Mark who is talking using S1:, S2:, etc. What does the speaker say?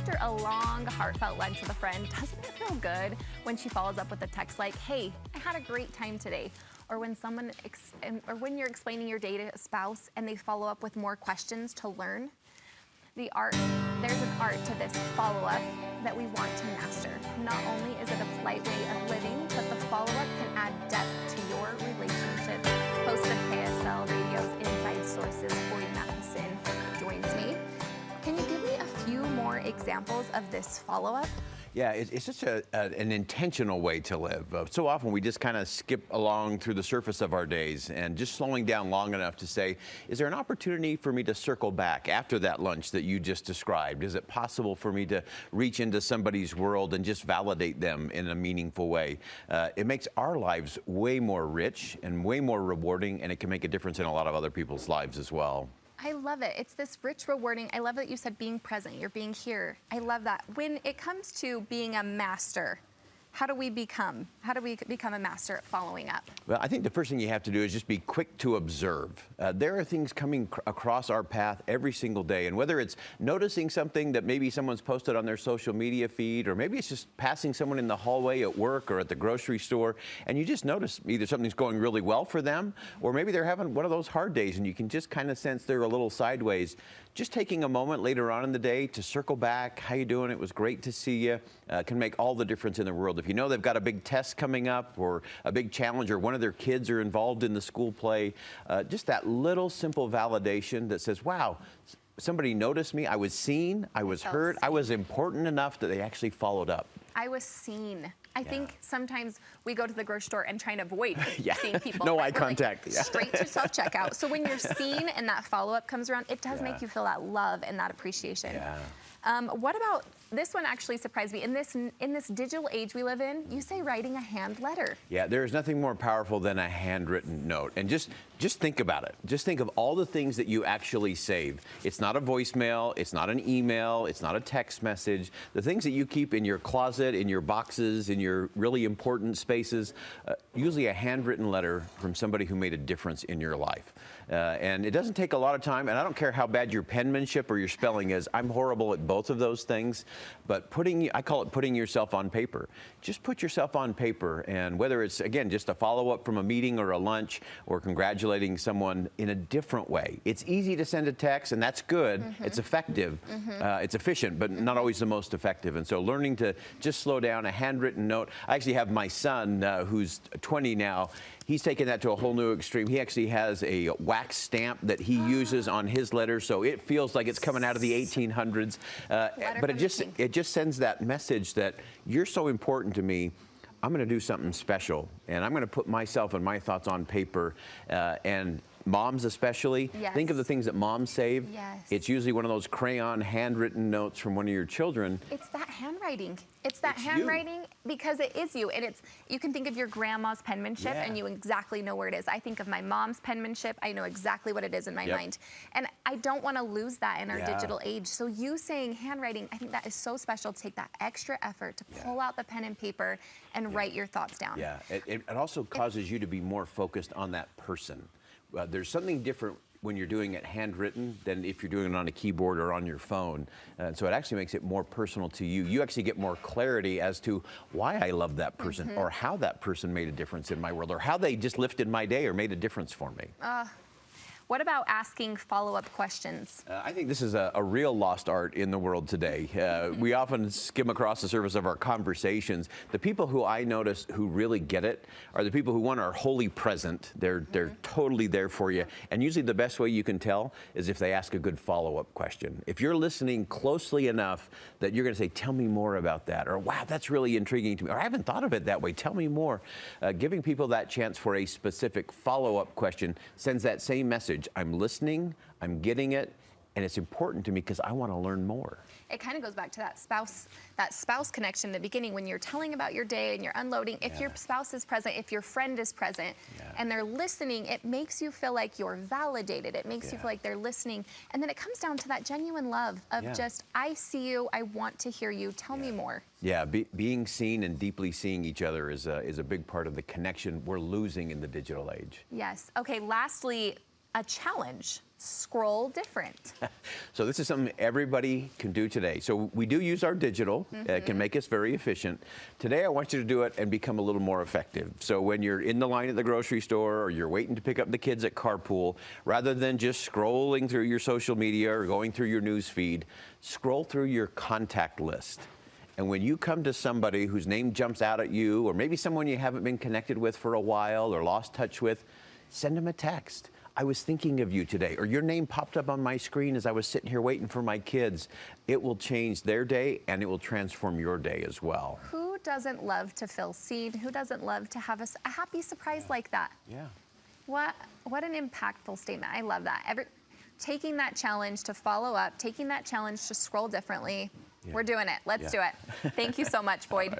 S1: after a long, heartfelt lunch with a friend, doesn't it feel good when she follows up with a text like, "Hey, I had a great time today"? Or when when you're explaining your day to a spouse and they follow up with more questions to learn? There's an art to this follow-up that we want to master. Not only is it a polite way of living, but the follow-up can add depth to your relationships. Host of KSL Radio's Inside Sources, Corey Matheson, joins me. Can you give me a few more examples of this follow-up?
S2: Yeah, it's such an intentional way to live. So often we just kind of skip along through the surface of our days, and just slowing down long enough to say, is there an opportunity for me to circle back after that lunch that you just described? Is it possible for me to reach into somebody's world and just validate them in a meaningful way? It makes our lives way more rich and way more rewarding, and it can make a difference in a lot of other people's lives as well.
S1: I love it. It's this rich, rewarding. I love that you said being present. You're being here. I love that. When it comes to being a master, how do we become a master at following up?
S2: Well, I think the first thing you have to do is just be quick to observe. There are things coming across our path every single day, and whether it's noticing something that maybe someone's posted on their social media feed, or maybe it's just passing someone in the hallway at work or at the grocery store, and you just notice either something's going really well for them, or maybe they're having one of those hard days, and you can just kind of sense they're a little sideways. Just taking a moment later on in the day to circle back, how you doing? It was great to see you, can make all the difference in the world. If you know they've got a big test coming up or a big challenge, or one of their kids are involved in the school play, just that little simple validation that says, wow, somebody noticed me, I was seen, I was heard, I was important enough that they actually followed up.
S1: I was seen. I think sometimes we go to the grocery store and try and avoid seeing people.
S2: No eye contact.
S1: Like, straight to self-checkout. So when you're seen and that follow-up comes around, it does make you feel that love and that appreciation. What about, this one actually surprised me. In this digital age we live in, you say writing a hand letter.
S2: Yeah, there's nothing more powerful than a handwritten note. And just think about it. Just think of all the things that you actually save. It's not a voicemail, it's not an email, it's not a text message. The things that you keep in your closet, in your boxes, in your really important spaces, usually a handwritten letter from somebody who made a difference in your life. And it doesn't take a lot of time, and I don't care how bad your penmanship or your spelling is. I'm horrible at both of those things, but I call it putting yourself on paper. Just put yourself on paper, and whether it's, again, just a follow-up from a meeting or a lunch, or congratulating someone in a different way. It's easy to send a text, and that's good. It's effective. It's efficient, but not always the most effective. And so learning to just slow down, a handwritten note. I actually have my son, who's 20 now. He's taken that to a whole new extreme. He actually has a wax stamp that he uses on his letters, so it feels like it's coming out of the 1800s. But it just sends that message that you're so important to me. I'm going to do something special, and I'm going to put myself and my thoughts on paper. And moms especially, think of the things that moms save. It's usually one of those crayon handwritten notes from one of your children.
S1: It's that handwriting. It's that handwriting because it is you. And you can think of your grandma's penmanship and you exactly know where it is. I think of my mom's penmanship. I know exactly what it is in my mind. And I don't want to lose that in our digital age. So you saying handwriting, I think that is so special to take that extra effort to pull out the pen and paper and write your thoughts down.
S2: It also causes you to be more focused on that person. There's something different when you're doing it handwritten than if you're doing it on a keyboard or on your phone. And so it actually makes it more personal to you. You actually get more clarity as to why I love that person, or how that person made a difference in my world, or how they just lifted my day or made a difference for me.
S1: What about asking follow-up questions?
S2: I think this is a real lost art in the world today. We often skim across the surface of our conversations. The people who I notice who really get it are the people who, one, are wholly present. They're totally there for you. And usually the best way you can tell is if they ask a good follow-up question. If you're listening closely enough that you're going to say, tell me more about that, or wow, that's really intriguing to me, or I haven't thought of it that way, tell me more. Giving people that chance for a specific follow-up question sends that same message. I'm listening, I'm getting it, and it's important to me because I want to learn more.
S1: It kind of goes back to that spouse connection in the beginning when you're telling about your day and you're unloading. If your spouse is present, if your friend is present, and they're listening, it makes you feel like you're validated. It makes you feel like they're listening. And then it comes down to that genuine love of just, I see you, I want to hear you, tell me more.
S2: Yeah, being seen and deeply seeing each other is a big part of the connection we're losing in the digital age.
S1: Yes. Okay, lastly, a challenge. Scroll different.
S2: So this is something everybody can do today. So we do use our digital. It can make us very efficient. Today I want you to do it and become a little more effective. So when you're in the line at the grocery store or you're waiting to pick up the kids at carpool, rather than just scrolling through your social media or going through your news feed, scroll through your contact list. And when you come to somebody whose name jumps out at you, or maybe someone you haven't been connected with for a while or lost touch with, send them a text. I was thinking of you today, or your name popped up on my screen as I was sitting here waiting for my kids. It will change their day and it will transform your day as well.
S1: Who doesn't love to feel seen? Who doesn't love to have a happy surprise like that?
S2: Yeah.
S1: What an impactful statement. I love that. Taking that challenge to follow up, taking that challenge to scroll differently.
S2: Yeah.
S1: We're doing it. Let's do it. Thank you so much, Boyd.